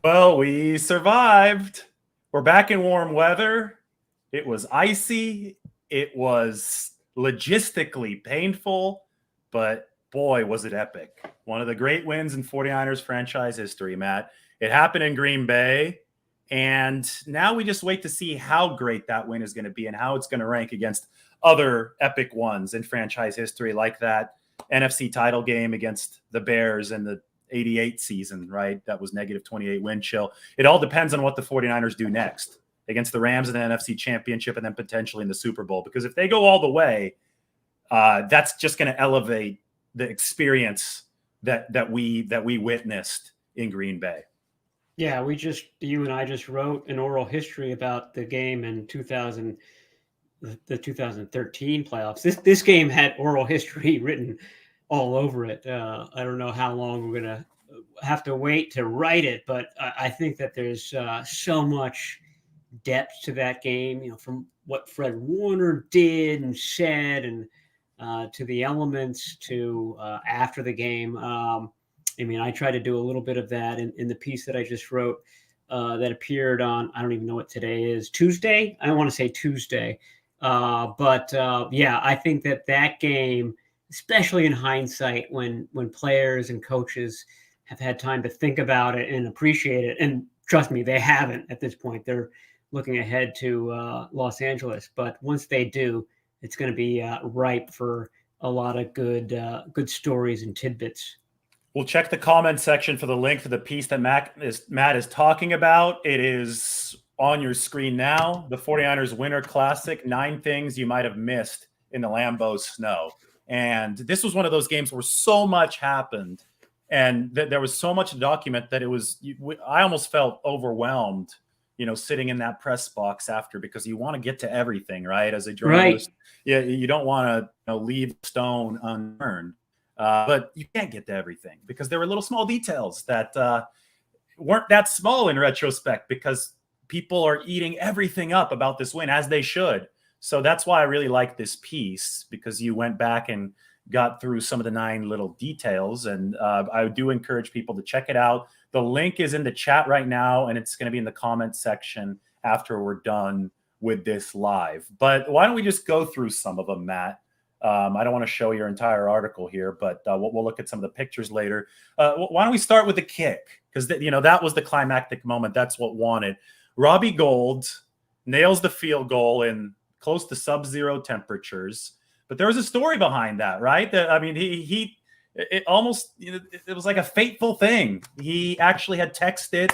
Well, we survived. We're back in warm weather. It was icy. It was logistically painful, but boy, was it epic. One of the great wins in 49ers franchise history, Matt. It happened in Green Bay. And now we just wait to see how great that win is going to be and how it's going to rank against other epic ones in franchise history, like that NFC title game against the Bears in the 88 season, right? That was negative 28 wind chill. It all depends on what the 49ers do next against the Rams in the NFC Championship and then potentially in the Super Bowl. Because if they go all the way, that's just going to elevate the experience that we witnessed in Green Bay. Yeah, you and I just wrote an oral history about the game in the 2013 playoffs. This game had oral history written all over it. I don't know how long we're going to have to wait to write it, but I think that there's so much depth to that game, from what Fred Warner did and said, and to the elements to after the game. I tried to do a little bit of that in the piece that I just wrote that appeared on, I don't even know what today is, Tuesday? I don't want to say Tuesday. But I think that game, especially in hindsight, when players and coaches have had time to think about it and appreciate it, and trust me, they haven't at this point. They're looking ahead to Los Angeles. But once they do, it's going to be ripe for a lot of good stories and tidbits. We'll check the comment section for the link for the piece that Matt is talking about. It is on your screen now. The 49ers Winter Classic, 9 things you might have missed in the Lambeau snow. And this was one of those games where so much happened and there was so much to document that I almost felt overwhelmed, sitting in that press box after, because you want to get to everything, right? As a journalist, right. You don't want to leave a stone unturned. But you can't get to everything because there were little small details that weren't that small in retrospect, because people are eating everything up about this win, as they should. So that's why I really like this piece, because you went back and got through some of the 9 little details. And I do encourage people to check it out. The link is in the chat right now, and it's going to be in the comment section after we're done with this live. But why don't we just go through some of them, Matt? I don't want to show your entire article here, but we'll look at some of the pictures later. Why don't we start with the kick? Because that was the climactic moment. That's what wanted. Robbie Gould nails the field goal in close to sub-zero temperatures. But there was a story behind that, right? It was like a fateful thing. He actually had texted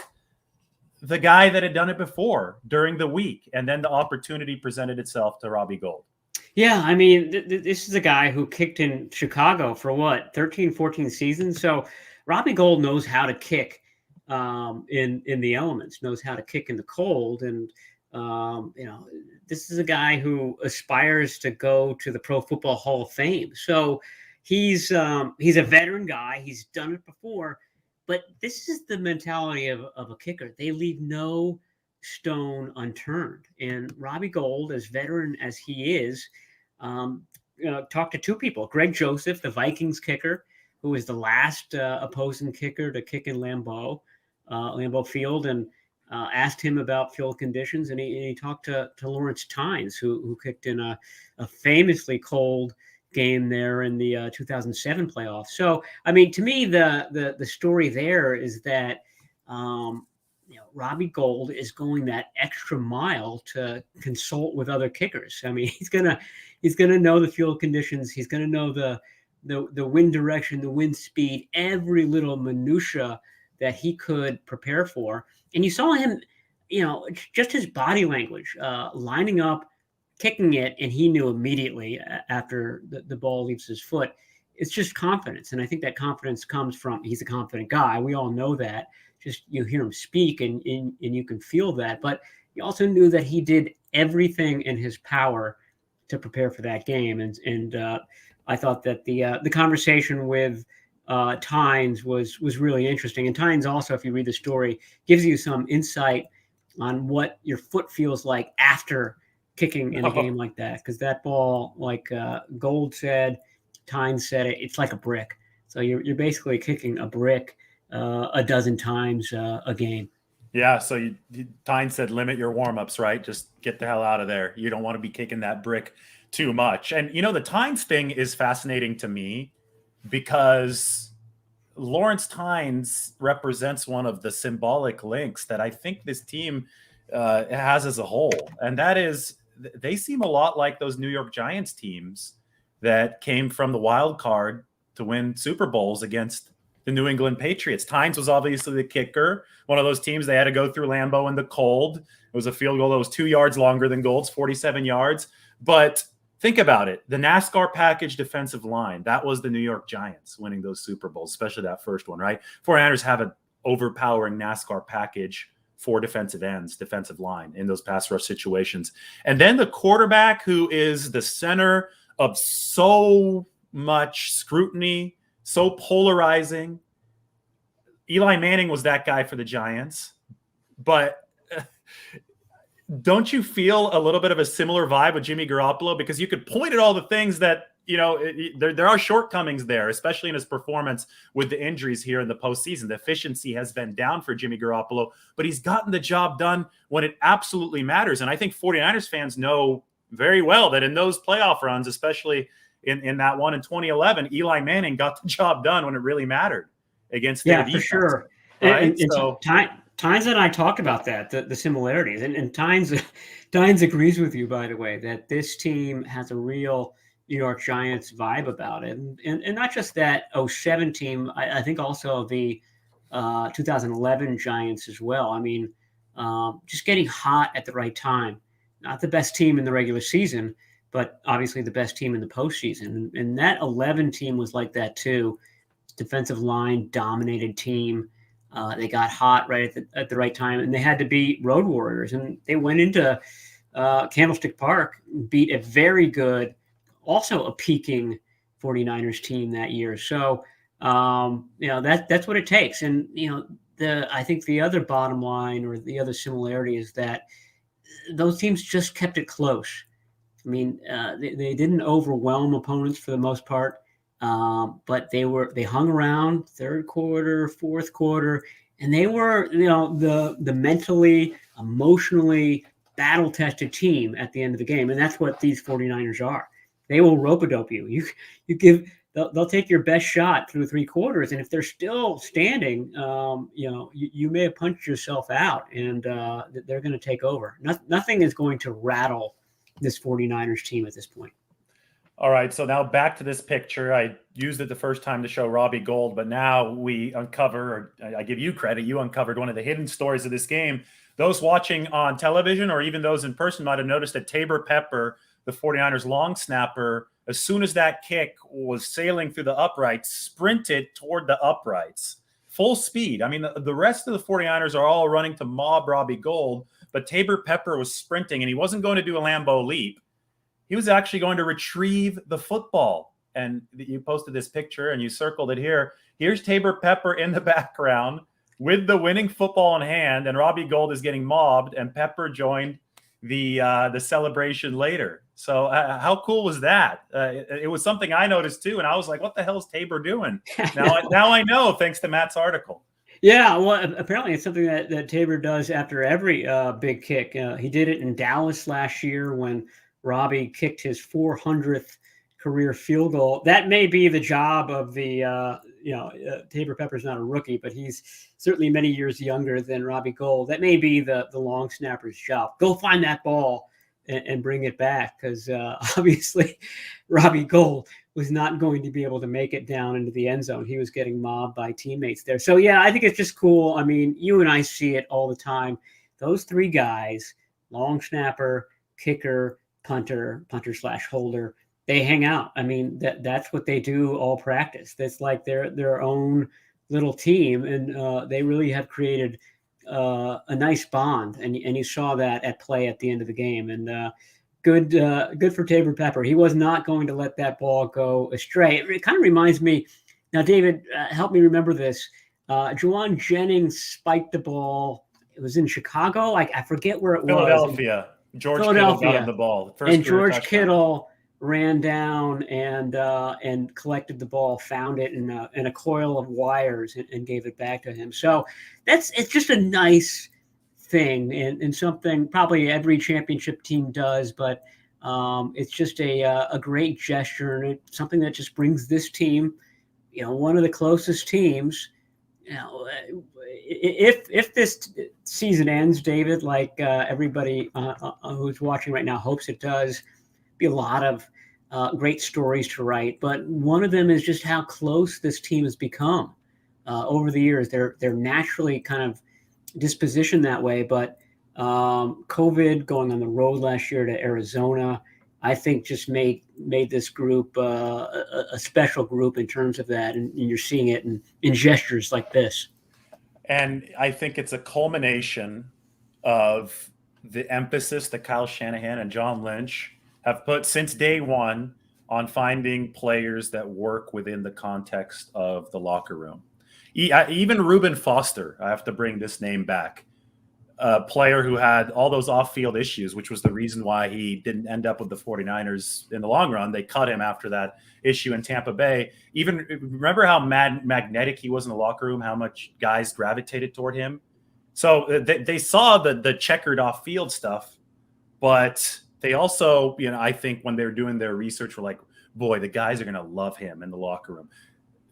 the guy that had done it before during the week, and then the opportunity presented itself to Robbie Gould. Yeah, this is a guy who kicked in Chicago for 13, 14 seasons. So Robbie Gould knows how to kick in the elements, knows how to kick in the cold. And, this is a guy who aspires to go to the Pro Football Hall of Fame. So he's a veteran guy. He's done it before. But this is the mentality of a kicker. They leave no stone unturned. And Robbie Gould, as veteran as he is, talked to 2 people. Greg Joseph, the Vikings kicker, who was the last opposing kicker to kick in Lambeau Field, and asked him about field conditions. And he talked to Lawrence Tynes, who kicked in a famously cold game there in the 2007 playoffs. So, to me, the story there is that Robbie Gould is going that extra mile to consult with other kickers. He's gonna know the field conditions. He's gonna know the wind direction, the wind speed, every little minutia that he could prepare for. And you saw him, just his body language, lining up, kicking it, and he knew immediately after the ball leaves his foot. It's just confidence, and I think that confidence comes from, he's a confident guy. We all know that. Just you hear him speak and you can feel that. But you also knew that he did everything in his power to prepare for that game. And I thought that the conversation with Tynes was really interesting. And Tynes also, if you read the story, gives you some insight on what your foot feels like after kicking in a game like that. Because that ball, like Gould said, Tynes said, it's like a brick. So you're basically kicking a brick a dozen times a game. Yeah, so Tynes said limit your warm-ups, right? Just get the hell out of there. You don't want to be kicking that brick too much. And the Tynes thing is fascinating to me because Lawrence Tynes represents one of the symbolic links that I think this team has as a whole. And that is, they seem a lot like those New York Giants teams that came from the wild card to win Super Bowls against the New England Patriots. Tynes was obviously the kicker. One of those teams, they had to go through Lambeau in the cold. It was a field goal that was 2 yards longer than Gold's, 47 yards. But think about it. The NASCAR package defensive line, that was the New York Giants winning those Super Bowls, especially that first one, right? 49ers have an overpowering NASCAR package for defensive ends, defensive line in those pass rush situations. And then the quarterback, who is the center of so much scrutiny, so polarizing. Eli Manning was that guy for the Giants. But don't you feel a little bit of a similar vibe with Jimmy Garoppolo? Because you could point at all the things that, there are shortcomings there, especially in his performance with the injuries here in the postseason. The efficiency has been down for Jimmy Garoppolo, but he's gotten the job done when it absolutely matters. And I think 49ers fans know very well that in those playoff runs, especially in that one in 2011, Eli Manning got the job done when it really mattered against their defense. For sure. Right? So Tynes and I talked about that, the similarities. And Tynes agrees with you, by the way, that this team has a real New York Giants vibe about it. And not just that 07 team, I think also the 2011 Giants as well. I mean, just getting hot at the right time. Not the best team in the regular season, but obviously the best team in the postseason. And that 11 team was like that too. Defensive line dominated team. They got hot right at the right time, and they had to beat road warriors. And they went into Candlestick Park, beat a very good, also a peaking 49ers team that year. So, that's what it takes. And, I think the other bottom line or the other similarity is that those teams just kept it close. I mean, they didn't overwhelm opponents for the most part, but they hung around third quarter, fourth quarter, and they were, the mentally, emotionally battle-tested team at the end of the game, and that's what these 49ers are. They will rope-a-dope you. They'll take your best shot through three quarters, and if they're still standing, you may have punched yourself out, and they're going to take over. Nothing is going to rattle this 49ers team at this point. All right, so now back to this picture. I used it the first time to show Robbie Gould, but now we uncover, or I give you credit, you uncovered one of the hidden stories of this game. Those watching on television or even those in person might have noticed that Tabor Pepper, the 49ers long snapper, as soon as that kick was sailing through the uprights, sprinted toward the uprights, full speed. I mean, the rest of the 49ers are all running to mob Robbie Gould, but Tabor Pepper was sprinting, and he wasn't going to do a Lambeau leap. He was actually going to retrieve the football. And you posted this picture and you circled it here. Here's Tabor Pepper in the background with the winning football in hand, and Robbie Gould is getting mobbed, and Pepper joined the celebration later. So how cool was that? It was something I noticed too, and I was like, what the hell is Tabor doing? Now I know, thanks to Matt's article. Yeah, well, apparently it's something that Tabor does after every big kick. He did it in Dallas last year when Robbie kicked his 400th career field goal. That may be the job of the, Tabor Pepper's not a rookie, but he's certainly many years younger than Robbie Gould. That may be the long snapper's job. Go find that ball and bring it back, because obviously Robbie Gould was not going to be able to make it down into the end zone. He was getting mobbed by teammates there. So, yeah, I think it's just cool. I mean, you and I see it all the time. Those three guys, long snapper, kicker, punter/holder, they hang out. I mean, that's what they do all practice. That's like their own little team, and they really have created a nice bond. And you saw that at play at the end of the game. And good for Tabor Pepper. He was not going to let that ball go astray. It kind of reminds me. Now, David, help me remember this. Juwan Jennings spiked the ball. It was in Chicago. I forget where it Philadelphia. was. George Kittle got him the ball. And George Kittle ran down and collected the ball, found it in a coil of wires, and gave it back to him. So it's just a nice thing, and something probably every championship team does, but it's just a great gesture, and it's something that just brings this team, one of the closest teams. If this season ends, David, like everybody who's watching right now hopes it does, be a lot of great stories to write. But one of them is just how close this team has become over the years. They're naturally kind of dispositioned that way, but COVID, going on the road last year to Arizona, I think just made this group a special group in terms of that, and you're seeing it in gestures like this. And I think it's a culmination of the emphasis that Kyle Shanahan and John Lynch have put since day one on finding players that work within the context of the locker room. Even Reuben Foster, I have to bring this name back, a player who had all those off-field issues, which was the reason why he didn't end up with the 49ers in the long run. They cut him after that issue in Tampa Bay. Even remember how magnetic he was in the locker room, how much guys gravitated toward him. So they saw the checkered off-field stuff, but they also, I think when they're doing their research, were like, boy, the guys are going to love him in the locker room.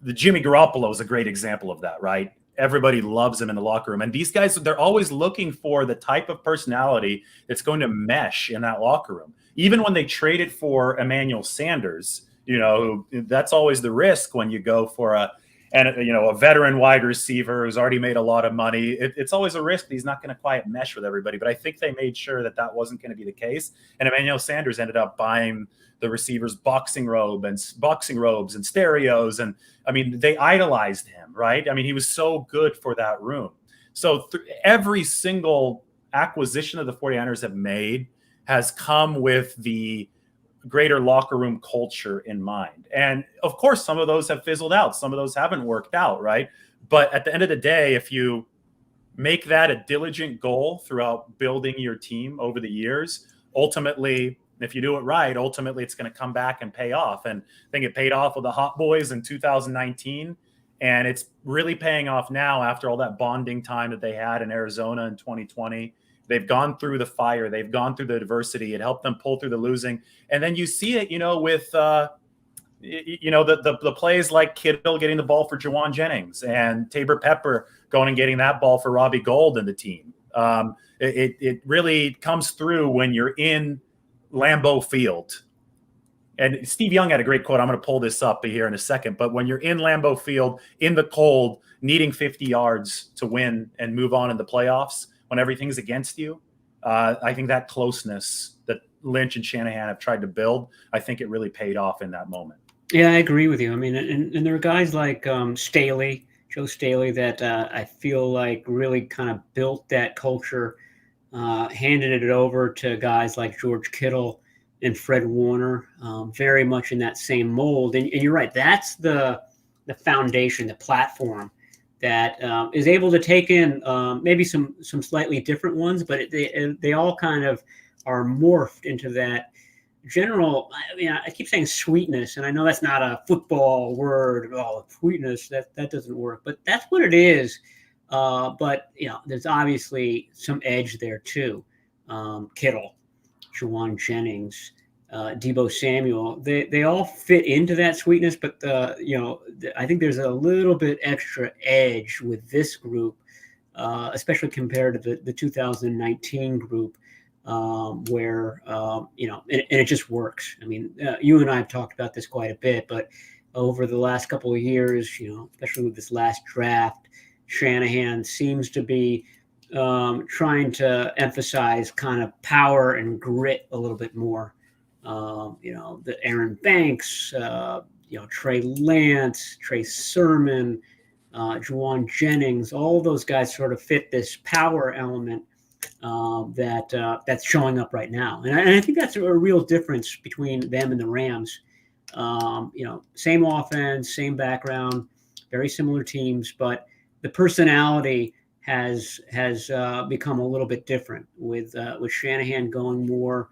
The Jimmy Garoppolo is a great example of that, right? Everybody loves him in the locker room. And these guys, they're always looking for the type of personality that's going to mesh in that locker room. Even when they traded for Emmanuel Sanders, that's always the risk when you go for a veteran wide receiver who's already made a lot of money. It's always a risk that he's not going to quite mesh with everybody. But I think they made sure that wasn't going to be the case. And Emmanuel Sanders ended up buying the receivers boxing robes and stereos. And I mean, they idolized him, right? I mean, he was so good for that room. So every single acquisition that the 49ers have made has come with the greater locker room culture in mind. And of course, some of those have fizzled out. Some of those haven't worked out, right? But at the end of the day, if you make that a diligent goal throughout building your team over the years, ultimately, if you do it right, ultimately it's going to come back and pay off. And I think it paid off with the Hot Boys in 2019. And it's really paying off now after all that bonding time that they had in Arizona in 2020. They've gone through the fire. They've gone through the adversity. It helped them pull through the losing. And then you see it, with, the plays like Kittle getting the ball for Juwan Jennings and Tabor Pepper going and getting that ball for Robbie Gould and the team. It really comes through when you're in Lambeau Field. And Steve Young had a great quote. I'm going to pull this up here in a second. But when you're in Lambeau Field, in the cold, needing 50 yards to win and move on in the playoffs, when everything's against you, I think that closeness that Lynch and Shanahan have tried to build, I think it really paid off in that moment. Yeah, I agree with you. I mean, and there are guys like Staley, Joe Staley, that I feel like really kind of built that culture, handed it over to guys like George Kittle and Fred Warner, very much in that same mold. And you're right, that's the foundation, the platform that is able to take in maybe some slightly different ones, but they all kind of are morphed into that general. I mean, I keep saying sweetness, and I know that's not a football word. Oh, sweetness, that doesn't work, but that's what it is. But there's obviously some edge there too. Kittle, Juwan Jennings, Deebo Samuel, they all fit into that sweetness, but I think there's a little bit extra edge with this group, especially compared to the 2019 group, where and it just works. I mean, you and I have talked about this quite a bit, but over the last couple of years, especially with this last draft, Shanahan seems to be trying to emphasize kind of power and grit a little bit more. The Aaron Banks, Trey Lance, Trey Sermon, Juwan Jennings, all those guys sort of fit this power element that's showing up right now. And I think that's a real difference between them and the Rams. Same offense, same background, very similar teams, but the personality has become a little bit different with Shanahan going more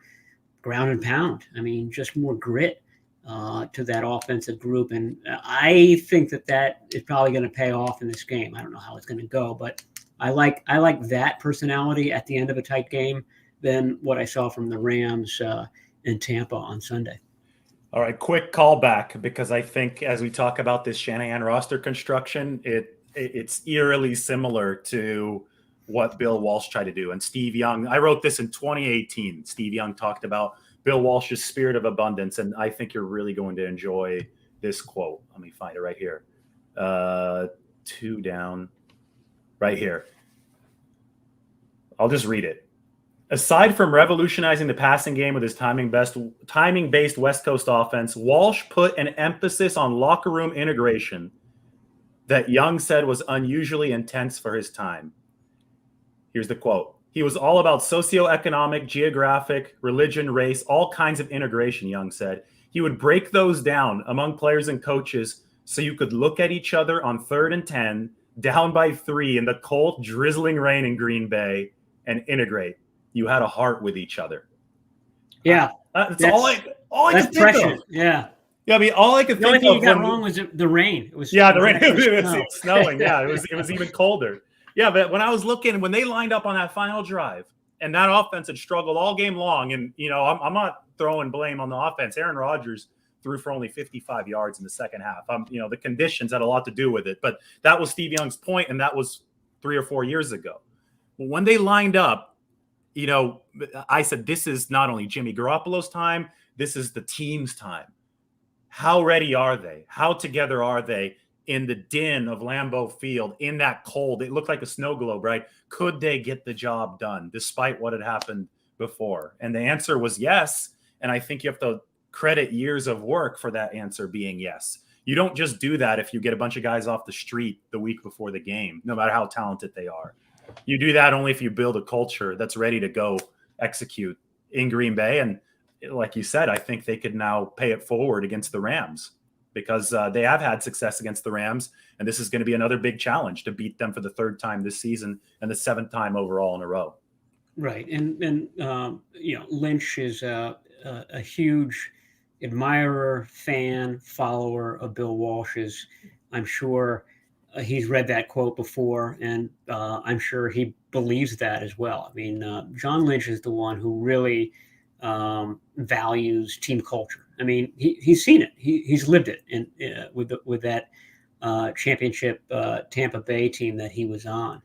ground and pound. I mean, just more grit to that offensive group. And I think that is probably going to pay off in this game. I don't know how it's going to go, but I like that personality at the end of a tight game than what I saw from the Rams in Tampa on Sunday. All right, quick callback, because I think as we talk about this Shanahan roster construction, it's eerily similar to what Bill Walsh tried to do. And Steve Young, I wrote this in 2018. Steve Young talked about Bill Walsh's spirit of abundance, and I think you're really going to enjoy this quote. Let me find it right here. 2 down, right here. I'll just read it. Aside from revolutionizing the passing game with his timing-based West Coast offense, Walsh put an emphasis on locker room integration that Young said was unusually intense for his time. Here's the quote. He was all about socioeconomic, geographic, religion, race, all kinds of integration, Young said. He would break those down among players and coaches so you could look at each other on 3rd and 10, down by 3 in the cold, drizzling rain in Green Bay, and integrate. You had a heart with each other. Yeah. That's all I could think of. Yeah. Yeah, I mean, all I could think of. The only thing you got wrong was the rain. It was the rain. It was snowing. Yeah, it was even colder. Yeah, but when I was looking, when they lined up on that final drive, and that offense had struggled all game long, and I'm not throwing blame on the offense. Aaron Rodgers threw for only 55 yards in the second half. The conditions had a lot to do with it, but that was Steve Young's point, and that was 3 or 4 years ago. When they lined up, I said, this is not only Jimmy Garoppolo's time, this is the team's time. How ready are they? How together are they in the din of Lambeau Field, in that cold? It looked like a snow globe, right? Could they get the job done despite what had happened before? And the answer was yes. And I think you have to credit years of work for that answer being yes. You don't just do that if you get a bunch of guys off the street the week before the game, no matter how talented they are. You do that only if you build a culture that's ready to go execute in Green Bay. And like you said, I think they could now pay it forward against the Rams, because they have had success against the Rams. And this is going to be another big challenge to beat them for the 3rd time this season and the 7th time overall in a row. Right. And Lynch is a huge admirer, fan, follower of Bill Walsh's. I'm sure he's read that quote before, and I'm sure he believes that as well. I mean, John Lynch is the one who really values team culture. I mean, he's seen it. He's lived it with that championship Tampa Bay team that he was on.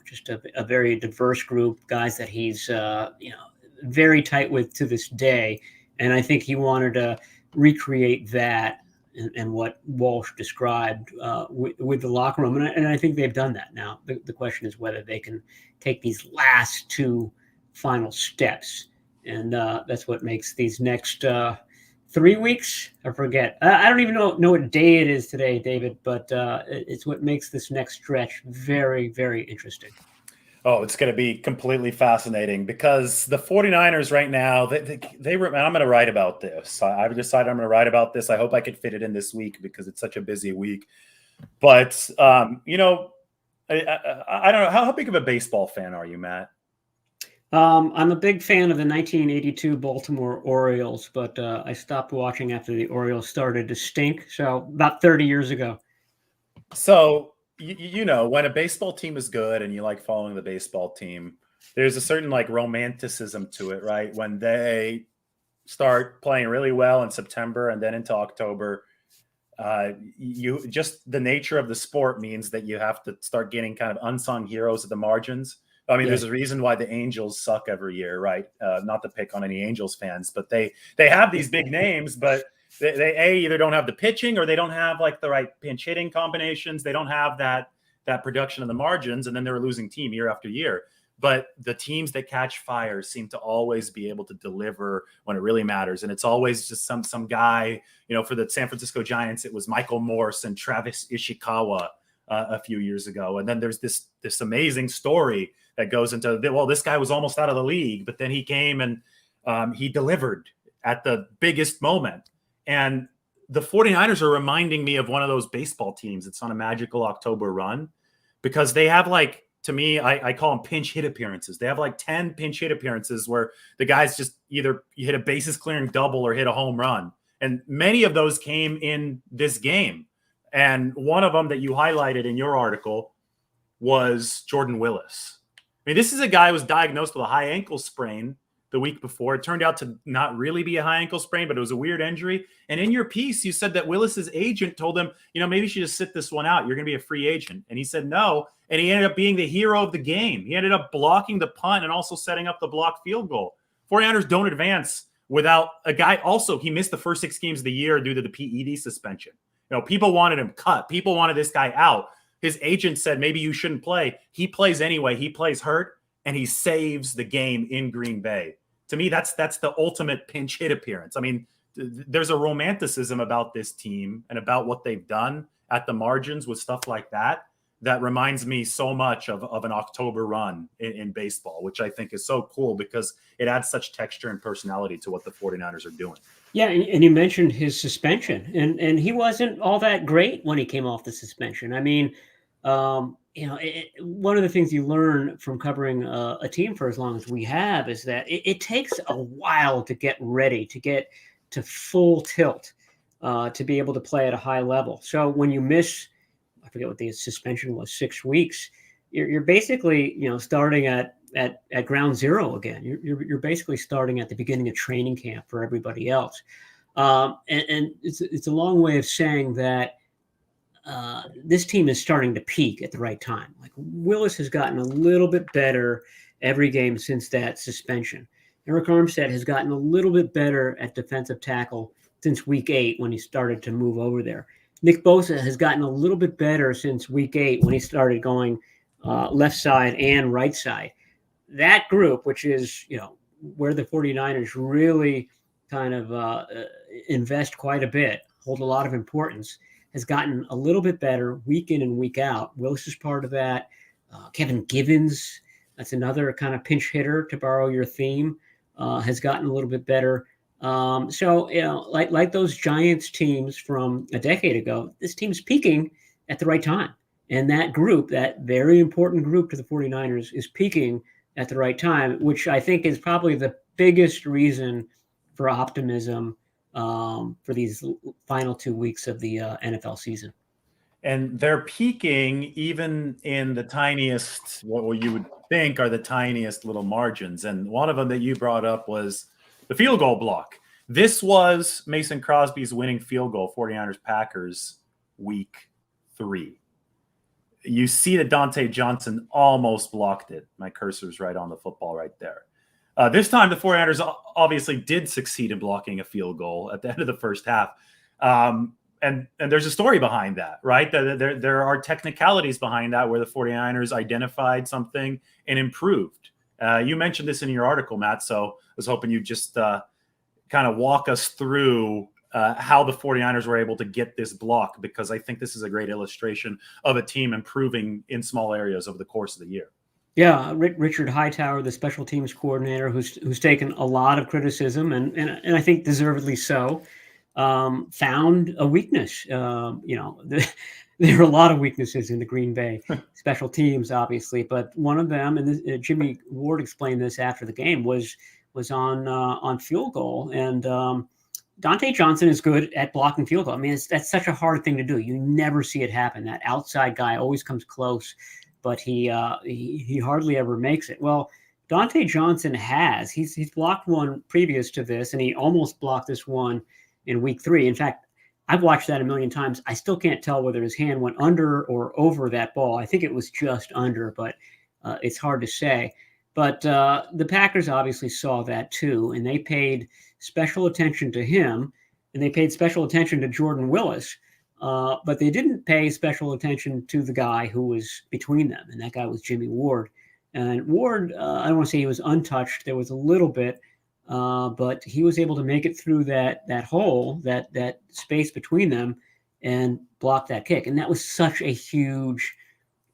Just a very diverse group, guys that he's very tight with to this day. And I think he wanted to recreate that and what Walsh described with the locker room. And I think they've done that now. The question is whether they can take these last 2 final steps. And that's what makes these next 3 weeks, I forget. I don't even know what day it is today, David, but it's what makes this next stretch very, very interesting. Oh, it's going to be completely fascinating, because the 49ers right now, they I'm going to write about this. I've decided I'm going to write about this. I hope I could fit it in this week because it's such a busy week. But, I don't know. How big of a baseball fan are you, Matt? I'm a big fan of the 1982 Baltimore Orioles, but I stopped watching after the Orioles started to stink. So about 30 years ago. So, when a baseball team is good and you like following the baseball team, there's a certain romanticism to it, right? When they start playing really well in September and then into October, the nature of the sport means that you have to start getting kind of unsung heroes at the margins. I mean, There's a reason why the Angels suck every year, right? Not to pick on any Angels fans, but they have these big names, but they either don't have the pitching or they don't have the right pinch hitting combinations. They don't have that production in the margins, and then they're a losing team year after year. But the teams that catch fire seem to always be able to deliver when it really matters. And it's always just some guy, for the San Francisco Giants, it was Michael Morse and Travis Ishikawa a few years ago. And then there's this amazing story that goes into, this guy was almost out of the league, but then he came and he delivered at the biggest moment. And the 49ers are reminding me of one of those baseball teams that's on a magical October run, because they have to me, I call them pinch hit appearances. They have 10 pinch hit appearances where the guys just either hit a bases clearing double or hit a home run. And many of those came in this game. And one of them that you highlighted in your article was Jordan Willis. I mean, this is a guy who was diagnosed with a high ankle sprain the week before. It turned out to not really be a high ankle sprain, but it was a weird injury. And in your piece, you said that Willis's agent told him, maybe you should just sit this one out. You're going to be a free agent. And he said no. And he ended up being the hero of the game. He ended up blocking the punt and also setting up the blocked field goal. 49ers don't advance without a guy. Also, he missed the first 6 games of the year due to the PED suspension. People wanted him cut. People wanted this guy out. His agent said, maybe you shouldn't play. He plays anyway. He plays hurt, and he saves the game in Green Bay. To me, that's the ultimate pinch hit appearance. I mean, there's a romanticism about this team and about what they've done at the margins with stuff like that reminds me so much of an October run in baseball, which I think is so cool because it adds such texture and personality to what the 49ers are doing. Yeah, and you mentioned his suspension, and he wasn't all that great when he came off the suspension. I mean, one of the things you learn from covering a team for as long as we have is that it takes a while to get ready, to get to full tilt, to be able to play at a high level. So when you miss, I forget what the suspension was, 6 weeks, you're basically starting at ground zero again. You're basically starting at the beginning of training camp for everybody else, and it's a long way of saying that this team is starting to peak at the right time. Like Willis has gotten a little bit better every game since that suspension. Eric Armstead has gotten a little bit better at defensive tackle since week 8 when he started to move over there. Nick Bosa has gotten a little bit better since week 8 when he started going left side and right side. That group, which is, where the 49ers really kind of invest quite a bit, hold a lot of importance, has gotten a little bit better week in and week out. Willis is part of that. Kevin Givens, that's another kind of pinch hitter, to borrow your theme, has gotten a little bit better. So, like those Giants teams from a decade ago, this team's peaking at the right time. And that group, that very important group to the 49ers, is peaking at the right time, which I think is probably the biggest reason for optimism for these final 2 weeks of the NFL season. And they're peaking even in the tiniest, what you would think are the tiniest little margins. And one of them that you brought up was the field goal block. This was Mason Crosby's winning field goal, 49ers-Packers, week 3. You see that Dante Johnson almost blocked it. My cursor's right on the football right there. This time, the 49ers obviously did succeed in blocking a field goal at the end of the first half. And there's a story behind that, right? There are technicalities behind that where the 49ers identified something and improved. You mentioned this in your article, Matt, so I was hoping you'd just kind of walk us through how the 49ers were able to get this block, because I think this is a great illustration of a team improving in small areas over the course of the year. Yeah, Richard Hightower, the special teams coordinator, who's taken a lot of criticism and I think deservedly so, found a weakness. There are a lot of weaknesses in the Green Bay special teams, obviously, but one of them, and Jimmy Ward explained this after the game, was on field goal. And Dante Johnson is good at blocking field goal. I mean, that's such a hard thing to do. You never see it happen. That outside guy always comes close, but he hardly ever makes it. Well, Dante Johnson he's blocked one previous to this, and he almost blocked this one in week 3. In fact, I've watched that a million times. I still can't tell whether his hand went under or over that ball. I think it was just under, but it's hard to say. But the Packers obviously saw that too, and they paid special attention to him, and they paid special attention to Jordan Willis, but they didn't pay special attention to the guy who was between them, and that guy was Jimmy Ward. And Ward, I don't want to say he was untouched. There was a little bit, but he was able to make it through that hole, that space between them, and block that kick. And that was such a huge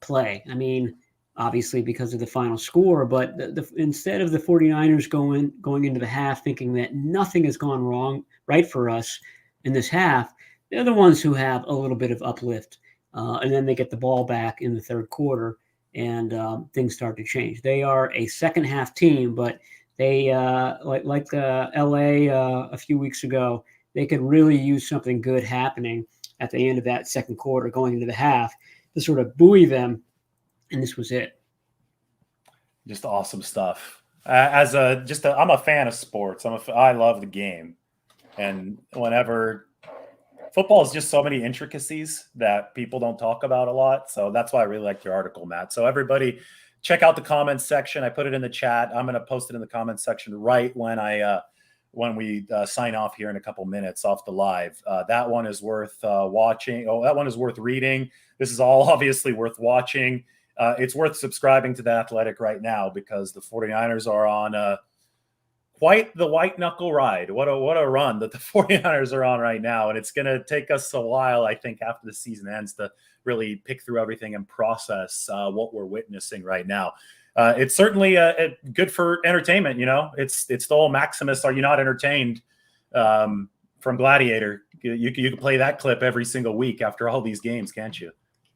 play. I mean, obviously because of the final score, but instead of the 49ers going into the half thinking that nothing has gone right for us in this half, they're the ones who have a little bit of uplift. And then they get the ball back in the third quarter, and things start to change. They are a second half team, but they, like LA a few weeks ago, they could really use something good happening at the end of that second quarter going into the half to sort of buoy them and this was it. Just awesome stuff. I'm a fan of sports. I love the game, and whenever football is just so many intricacies that people don't talk about a lot. So that's why I really liked your article, Matt. So everybody, check out the comments section. I put it in the chat. I'm going to post it in the comments section right when we sign off here in a couple minutes off the live. That one is worth watching. Oh, that one is worth reading. This is all obviously worth watching. It's worth subscribing to The Athletic right now because the 49ers are on quite the white knuckle ride. What a run that the 49ers are on right now. And it's going to take us a while, I think, after the season ends to really pick through everything and process what we're witnessing right now. It's certainly good for entertainment. It's the whole Maximus, are you not entertained, from Gladiator. You can play that clip every single week after all these games, can't you?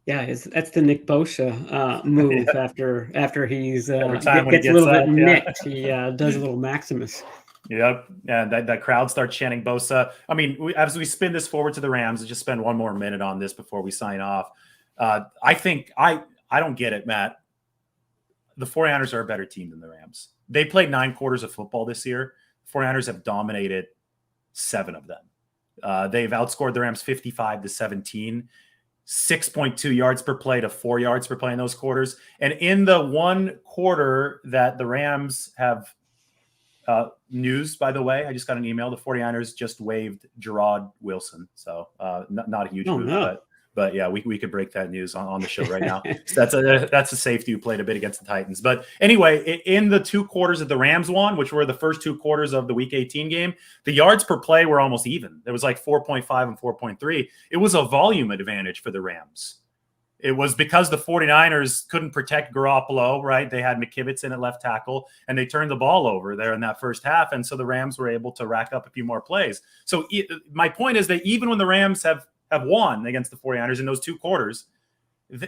Yeah, that's the Nick Bosa move. Yeah. after he's gets a little bit nicked, he does a little Maximus. Yep, and that crowd starts chanting Bosa. I mean, as we spin this forward to the Rams, let's just spend one more minute on this before we sign off. I think I don't get it, Matt. The 49ers are a better team than the Rams. They played 9 quarters of football this year. The 49ers have dominated 7 of them. They've outscored the Rams 55-17. 6.2 yards per play to 4 yards per play in those quarters. And in the one quarter that the Rams have news, by the way, I just got an email. The 49ers just waived Gerard Wilson. So not a huge move, no. But yeah, we could break that news on the show right now. So that's a safety who played a bit against the Titans. But anyway, in the 2 quarters that the Rams won, which were the first 2 quarters of the Week 18 game, the yards per play were almost even. It was like 4.5 and 4.3. It was a volume advantage for the Rams. It was because the 49ers couldn't protect Garoppolo, right? They had McKivitz in at left tackle, and they turned the ball over there in that first half. And so the Rams were able to rack up a few more plays. So my point is that even when the Rams have won against the 49ers in those 2 quarters,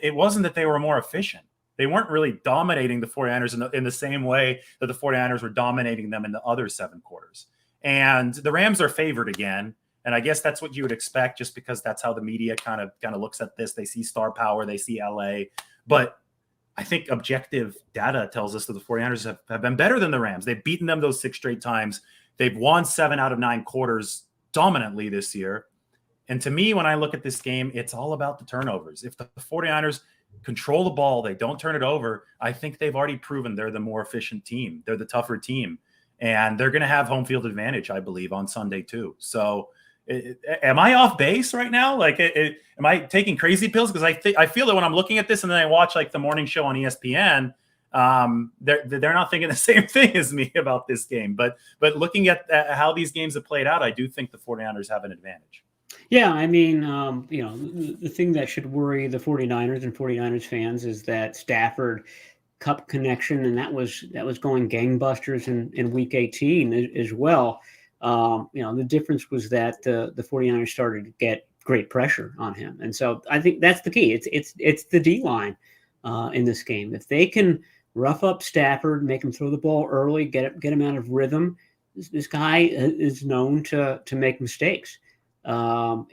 it wasn't that they were more efficient. They weren't really dominating the 49ers in the same way that the 49ers were dominating them in the other 7 quarters. And the Rams are favored again. And I guess that's what you would expect just because that's how the media kind of looks at this. They see star power, they see LA. But I think objective data tells us that the 49ers have been better than the Rams. They've beaten them those 6 straight times. They've won 7 out of 9 quarters dominantly this year. And to me, when I look at this game, it's all about the turnovers. If the 49ers control the ball, they don't turn it over, I think they've already proven they're the more efficient team. They're the tougher team. And they're going to have home field advantage, I believe, on Sunday too. So am I off base right now? Like, am I taking crazy pills? Because I feel that when I'm looking at this and then I watch like the morning show on ESPN, they're not thinking the same thing as me about this game. But looking at how these games have played out, I do think the 49ers have an advantage. Yeah, I mean, the thing that should worry the 49ers and 49ers fans is that Stafford Cup connection, and that was going gangbusters in Week 18 as well. The difference was that the 49ers started to get great pressure on him, and so I think that's the key. It's the D line in this game. If they can rough up Stafford, make him throw the ball early, get him out of rhythm, this guy is known to make mistakes. To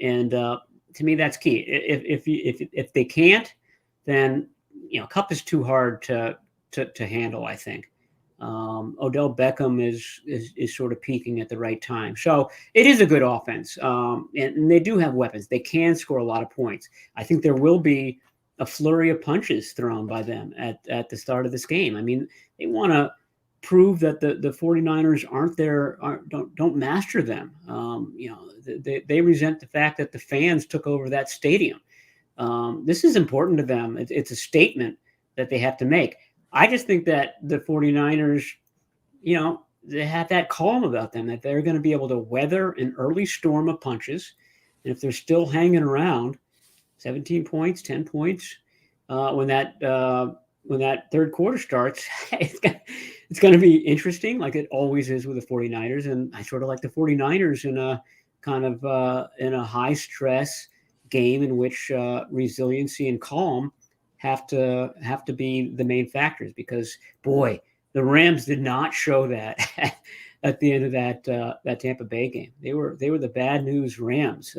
me, that's key. If they can't, then Cup is too hard to handle. I think Odell Beckham is sort of peaking at the right time, so it is a good offense, and they do have weapons. They can score a lot of points. I think there will be a flurry of punches thrown by them at the start of this game. I mean, they want to prove that the 49ers don't master them. They resent the fact that the fans took over that stadium. This is important to them. It's a statement that they have to make. I just think that the 49ers, they have that calm about them, that they're going to be able to weather an early storm of punches. And if they're still hanging around 17 points, 10 points, when that 3rd quarter starts, it's going to be interesting, like it always is with the 49ers. And I sort of like the 49ers in a kind of in a high stress game in which resiliency and calm have to be the main factors, because boy, the Rams did not show that at the end of that Tampa Bay game. They were the bad news Rams.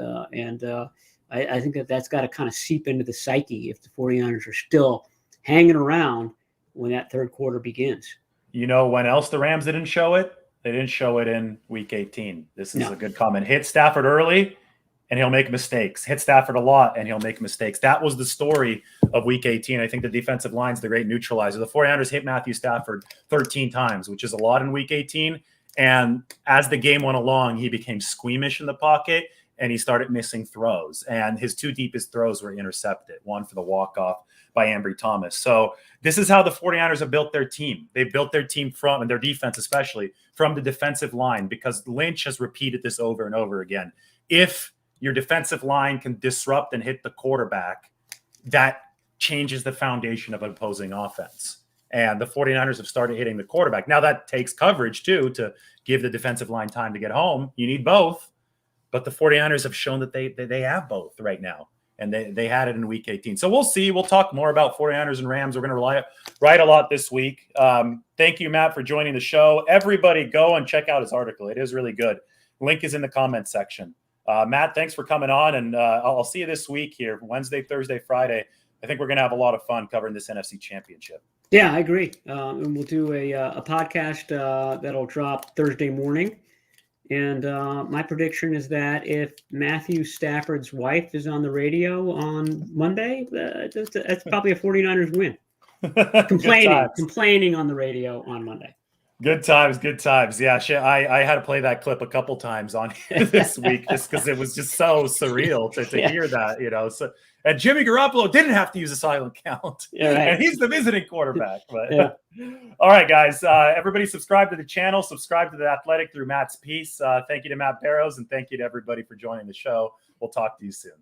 I think that's got to kind of seep into the psyche if the 49ers are still hanging around when that third quarter begins. You know when else the Rams didn't show it? They didn't show it in Week 18. This is a good comment. Hit Stafford early, and he'll make mistakes. Hit Stafford a lot, and he'll make mistakes. That was the story of Week 18. I think the defensive line's the great neutralizer. The 49ers hit Matthew Stafford 13 times, which is a lot in Week 18. And as the game went along, he became squeamish in the pocket, and he started missing throws. And his two deepest throws were intercepted, one for the walk-off by Ambry Thomas. So this is how the 49ers have built their team. They built their team from, and their defense especially, from the defensive line, because Lynch has repeated this over and over again. If your defensive line can disrupt and hit the quarterback, that changes the foundation of an opposing offense. And the 49ers have started hitting the quarterback. Now that takes coverage too, to give the defensive line time to get home. You need both, but the 49ers have shown that they have both right now. And they had it in Week 18. So we'll see. We'll talk more about 49ers and Rams. We're going to write a lot this week. Thank you, Matt, for joining the show. Everybody go and check out his article. It is really good. Link is in the comments section. Matt, thanks for coming on. And I'll see you this week here, Wednesday, Thursday, Friday. I think we're going to have a lot of fun covering this NFC Championship. Yeah, I agree. And we'll do a podcast that'll drop Thursday morning. And my prediction is that if Matthew Stafford's wife is on the radio on Monday, that's probably a 49ers win. Complaining on the radio on Monday. Good times. Yeah, I had to play that clip a couple times on this week just because it was just so surreal to hear that, you know. So, and Jimmy Garoppolo didn't have to use a silent count. Yeah, right. And he's the visiting quarterback. But All right, guys. Everybody subscribe to the channel. Subscribe to The Athletic through Matt's piece. Thank you to Matt Barrows, and thank you to everybody for joining the show. We'll talk to you soon.